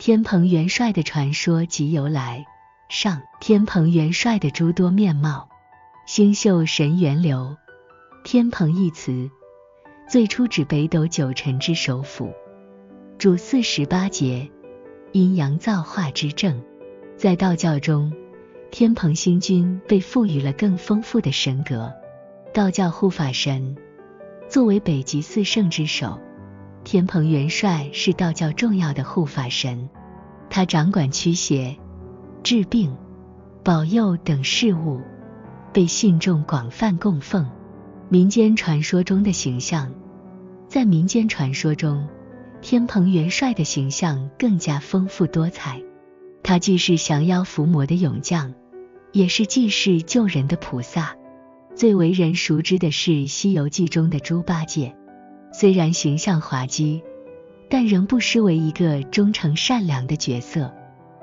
天蓬元帅的传说及由来。上，天蓬元帅的诸多面貌。星宿神源流。天蓬一词，最初指北斗九辰之首府，主48节，阴阳造化之正。在道教中，天蓬星君被赋予了更丰富的神格。道教护法神，作为北极四圣之首，天蓬元帅是道教重要的护法神，他掌管驱邪、治病、保佑等事务，被信众广泛供奉。民间传说中的形象。在民间传说中，天蓬元帅的形象更加丰富多彩，他既是降妖伏魔的勇将，也是济世救人的菩萨。最为人熟知的是《西游记》中的猪八戒，虽然形象滑稽，但仍不失为一个忠诚善良的角色。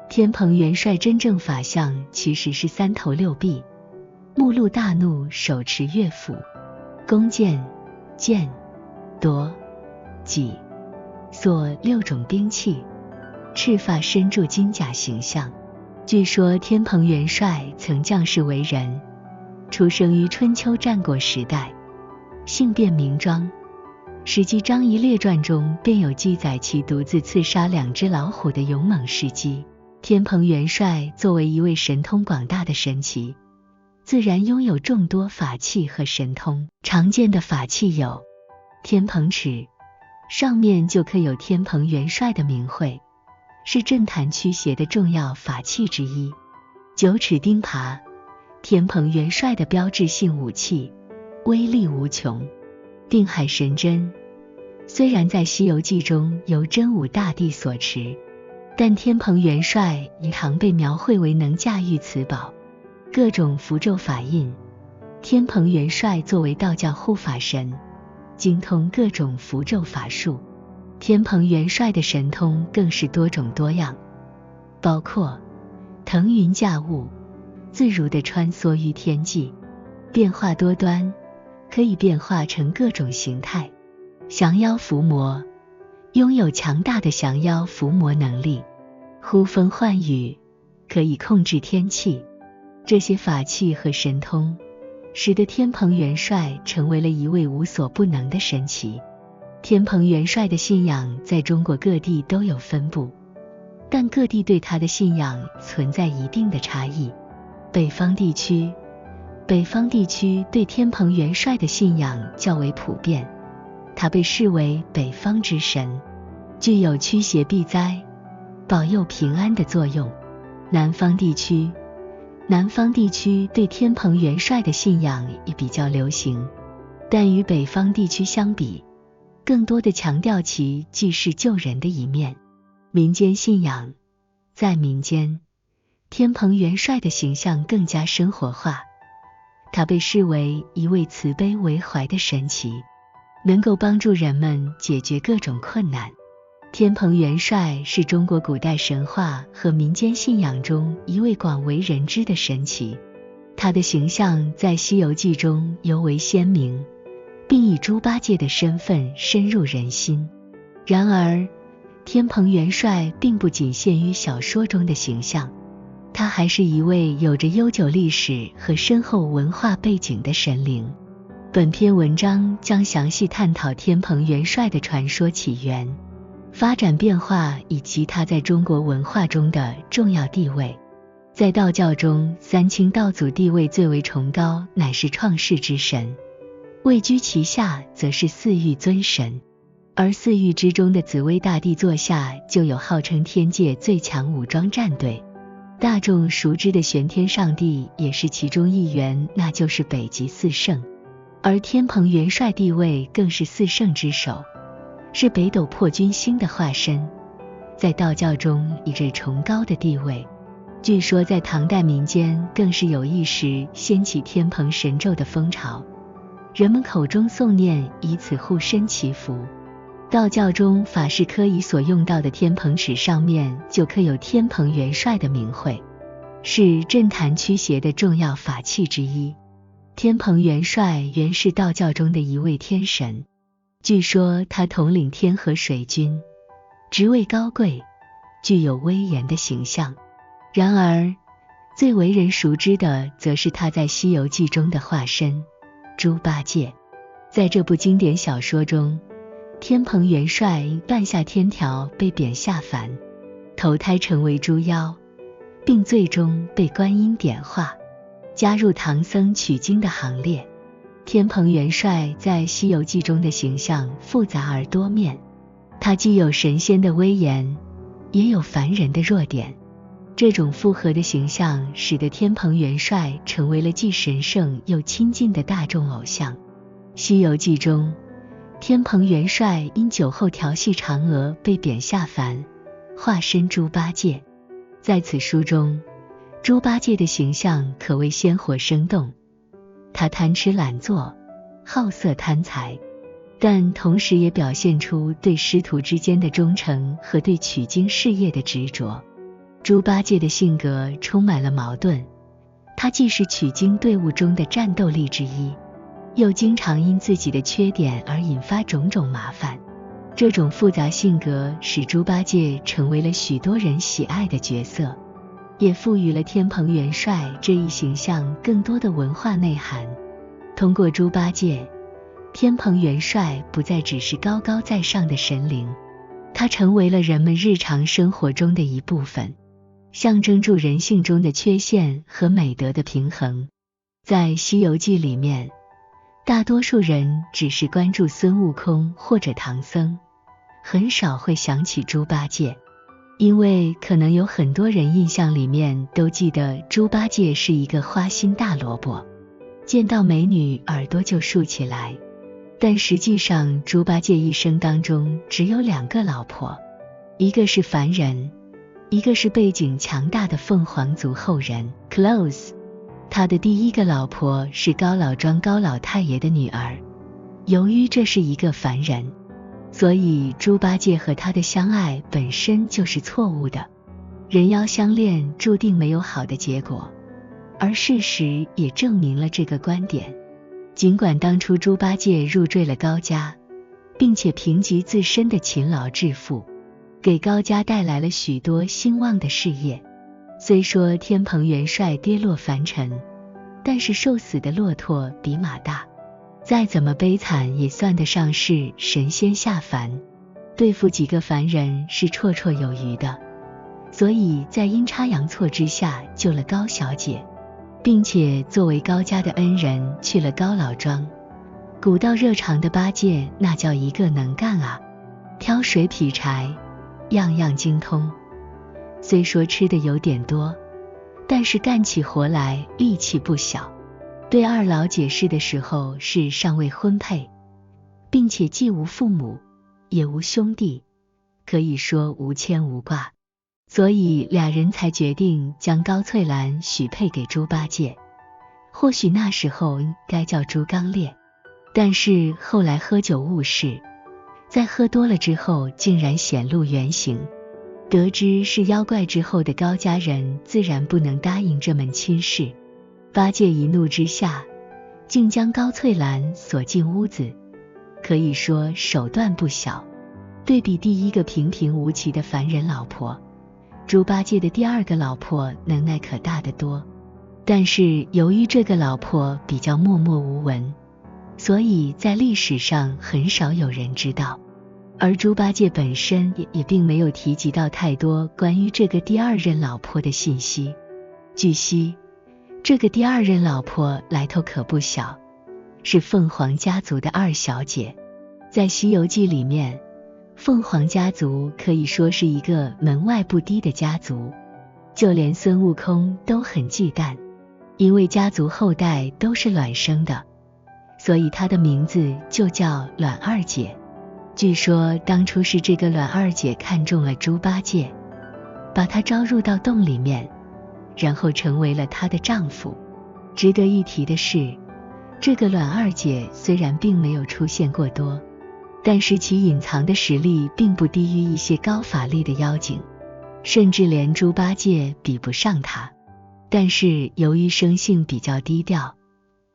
天蓬元帅真正法相其实是三头六臂，目露大怒，手持乐斧、弓箭、剑、铎、戟、索6种兵器，赤发身着金甲形象。据说天蓬元帅曾降世为人，出生于春秋战国时代，性变名庄。《史记·张仪列传》中便有记载其独自刺杀2只老虎的勇猛事迹。天蓬元帅作为一位神通广大的神祇，自然拥有众多法器和神通。常见的法器有天蓬尺，上面就刻有天蓬元帅的名讳，是镇坛驱邪的重要法器之一。9尺钉耙，天蓬元帅的标志性武器，威力无穷。定海神针，虽然在《西游记》中由真武大帝所持，但天蓬元帅也常被描绘为能驾驭此宝。各种符咒法印，天蓬元帅作为道教护法神，精通各种符咒法术。天蓬元帅的神通更是多种多样，包括腾云驾雾，自如地穿梭于天际，变化多端，可以变化成各种形态；降妖伏魔，拥有强大的降妖伏魔能力；呼风唤雨，可以控制天气。这些法器和神通使得天蓬元帅成为了一位无所不能的神祇。天蓬元帅的信仰在中国各地都有分布，但各地对他的信仰存在一定的差异。北方地区对天蓬元帅的信仰较为普遍，他被视为北方之神，具有驱邪避灾、保佑平安的作用。南方地区对天蓬元帅的信仰也比较流行，但与北方地区相比，更多的强调其济世救人的一面。民间信仰，在民间，天蓬元帅的形象更加生活化，他被视为一位慈悲为怀的神祇，能够帮助人们解决各种困难。天蓬元帅是中国古代神话和民间信仰中一位广为人知的神祇，他的形象在《西游记》中尤为鲜明，并以猪八戒的身份深入人心。然而，天蓬元帅并不仅限于小说中的形象，他还是一位有着悠久历史和深厚文化背景的神灵。本篇文章将详细探讨天蓬元帅的传说起源、发展变化以及他在中国文化中的重要地位。在道教中，三清道祖地位最为崇高，乃是创世之神，位居其下则是四御尊神，而四御之中的紫薇大帝座下就有号称天界最强武装战队。大众熟知的玄天上帝也是其中一员，那就是北极四圣，而天蓬元帅地位更是四圣之首，是北斗破军星的化身，在道教中有着崇高的地位。据说在唐代民间更是有一时掀起天蓬神咒的风潮，人们口中诵念，以此护身祈福。道教中法事科仪所用到的天蓬尺上面就刻有天蓬元帅的名讳，是镇坛驱邪的重要法器之一。天蓬元帅原是道教中的一位天神，据说他统领天河水军，职位高贵，具有威严的形象。然而，最为人熟知的则是他在《西游记》中的化身猪八戒。在这部经典小说中，天蓬元帅犯下天条被贬下凡，投胎成为猪妖，并最终被观音点化，加入唐僧取经的行列。天蓬元帅在《西游记》中的形象复杂而多面，他既有神仙的威严，也有凡人的弱点。这种复合的形象使得天蓬元帅成为了既神圣又亲近的大众偶像。《西游记》中，天蓬元帅因酒后调戏嫦娥被贬下凡，化身猪八戒。在此书中，猪八戒的形象可谓鲜活生动。他贪吃懒做，好色贪财，但同时也表现出对师徒之间的忠诚和对取经事业的执着。猪八戒的性格充满了矛盾，他既是取经队伍中的战斗力之一，又经常因自己的缺点而引发种种麻烦。这种复杂性格使猪八戒成为了许多人喜爱的角色，也赋予了天蓬元帅这一形象更多的文化内涵。通过猪八戒，天蓬元帅不再只是高高在上的神灵，他成为了人们日常生活中的一部分，象征住人性中的缺陷和美德的平衡。在《西游记》里面，大多数人只是关注孙悟空或者唐僧，很少会想起猪八戒，因为可能有很多人印象里面都记得猪八戒是一个花心大萝卜，见到美女耳朵就竖起来。但实际上，猪八戒一生当中只有2个老婆，一个是凡人，一个是背景强大的凤凰族后人 Close。 他的第一个老婆是高老庄高老太爷的女儿，由于这是一个凡人，所以猪八戒和他的相爱本身就是错误的。人妖相恋注定没有好的结果，而事实也证明了这个观点。尽管当初猪八戒入赘了高家，并且凭藉自身的勤劳致富，给高家带来了许多兴旺的事业。虽说天蓬元帅跌落凡尘，但是瘦死的骆驼比马大，再怎么悲惨也算得上是神仙下凡，对付几个凡人是绰绰有余的。所以在阴差阳错之下救了高小姐，并且作为高家的恩人去了高老庄。古道热肠的八戒那叫一个能干啊，挑水劈柴样样精通，虽说吃的有点多，但是干起活来力气不小。对二老解释的时候是尚未婚配，并且既无父母也无兄弟，可以说无牵无挂，所以俩人才决定将高翠兰许配给猪八戒。或许那时候该叫猪刚烈，但是后来喝酒误事，在喝多了之后竟然显露原形。得知是妖怪之后的高家人自然不能答应这门亲事，八戒一怒之下竟将高翠兰锁进屋子，可以说手段不小。对比第一个平平无奇的凡人老婆，猪八戒的第2个老婆能耐可大得多。但是由于这个老婆比较默默无闻，所以在历史上很少有人知道，而猪八戒本身也并没有提及到太多关于这个第2任老婆的信息。据悉，这个第2任老婆来头可不小，是凤凰家族的2小姐。在《西游记》里面，凤凰家族可以说是一个门外不低的家族，就连孙悟空都很忌惮，因为家族后代都是卵生的，所以她的名字就叫卵二姐。据说当初是这个卵二姐看中了猪八戒，把他招入到洞里面，然后成为了她的丈夫。值得一提的是，这个卵二姐虽然并没有出现过多，但是其隐藏的实力并不低于一些高法力的妖精，甚至连猪八戒比不上她。但是由于生性比较低调，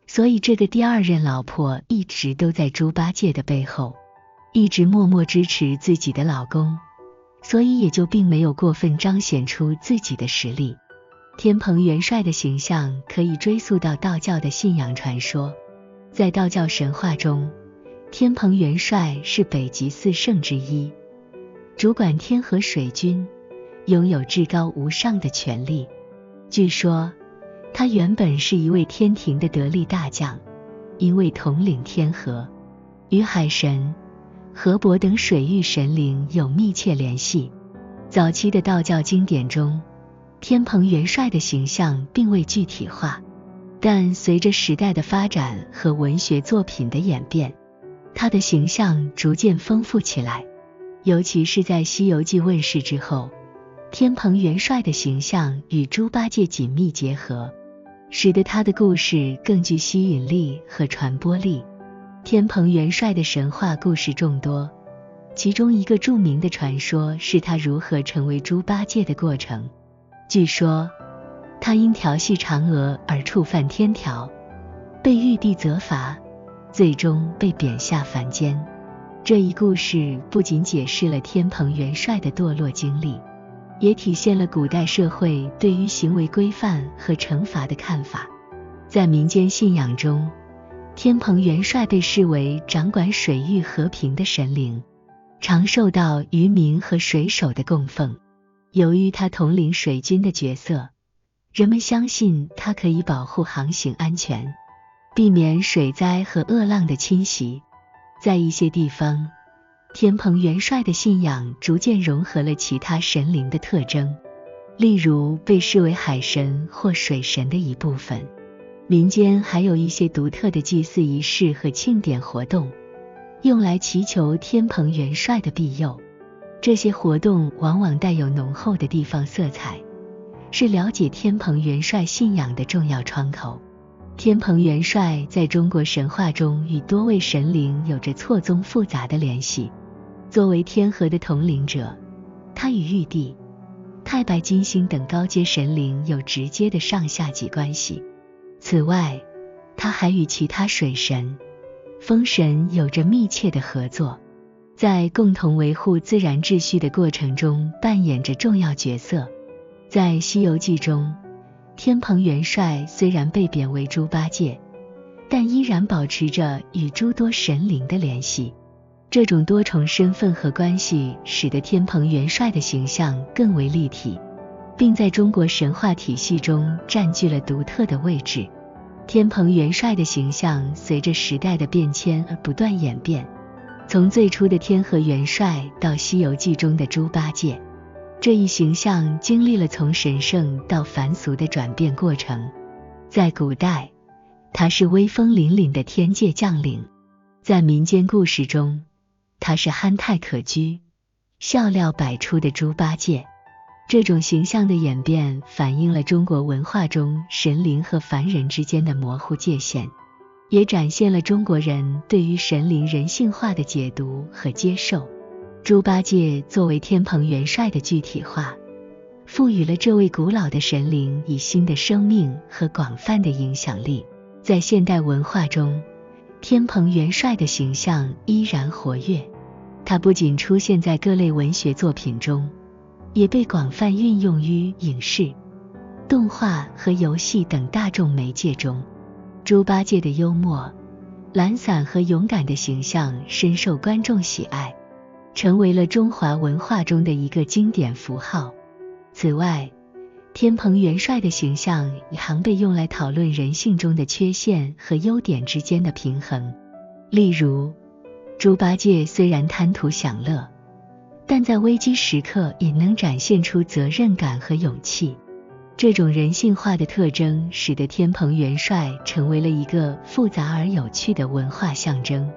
所以这个第2任老婆一直都在猪八戒的背后，一直默默支持自己的老公，所以也就并没有过分彰显出自己的实力。天蓬元帅的形象可以追溯到道教的信仰传说。在道教神话中，天蓬元帅是北极四圣之一，主管天河水军，拥有至高无上的权力。据说他原本是一位天庭的得力大将，因为统领天河，与海神、河伯等水域神灵有密切联系。早期的道教经典中，天蓬元帅的形象并未具体化，但随着时代的发展和文学作品的演变，他的形象逐渐丰富起来。尤其是在《西游记》问世之后，天蓬元帅的形象与猪八戒紧密结合，使得他的故事更具吸引力和传播力。天蓬元帅的神话故事众多，其中一个著名的传说是他如何成为猪八戒的过程。据说他因调戏嫦娥而触犯天条，被玉帝责罚，最终被贬下凡间。这一故事不仅解释了天蓬元帅的堕落经历，也体现了古代社会对于行为规范和惩罚的看法。在民间信仰中，天蓬元帅被视为掌管水域和平的神灵，常受到渔民和水手的供奉。由于他统领水军的角色，人们相信他可以保护航行安全，避免水灾和恶浪的侵袭。在一些地方，天蓬元帅的信仰逐渐融合了其他神灵的特征，例如被视为海神或水神的一部分。民间还有一些独特的祭祀仪式和庆典活动，用来祈求天蓬元帅的庇佑。这些活动往往带有浓厚的地方色彩，是了解天蓬元帅信仰的重要窗口。天蓬元帅在中国神话中与多位神灵有着错综复杂的联系。作为天河的统领者，他与玉帝、太白金星等高阶神灵有直接的上下级关系。此外，他还与其他水神、风神有着密切的合作，在共同维护自然秩序的过程中扮演着重要角色。在《西游记》中，天蓬元帅虽然被贬为猪八戒，但依然保持着与诸多神灵的联系。这种多重身份和关系使得天蓬元帅的形象更为立体，并在中国神话体系中占据了独特的位置。天蓬元帅的形象随着时代的变迁而不断演变，从最初的天河元帅到《西游记》中的猪八戒，这一形象经历了从神圣到凡俗的转变过程。在古代，他是威风凛凛的天界将领；在民间故事中，他是憨态可掬、笑料百出的猪八戒。这种形象的演变反映了中国文化中神灵和凡人之间的模糊界限，也展现了中国人对于神灵人性化的解读和接受。猪八戒作为天蓬元帅的具体化，赋予了这位古老的神灵以新的生命和广泛的影响力。在现代文化中，天蓬元帅的形象依然活跃，他不仅出现在各类文学作品中，也被广泛运用于影视、动画和游戏等大众媒介中。猪八戒的幽默、懒散和勇敢的形象深受观众喜爱，成为了中华文化中的一个经典符号。此外，天蓬元帅的形象也常被用来讨论人性中的缺陷和优点之间的平衡。例如，猪八戒虽然贪图享乐，但在危机时刻也能展现出责任感和勇气。这种人性化的特征使得天蓬元帅成为了一个复杂而有趣的文化象征。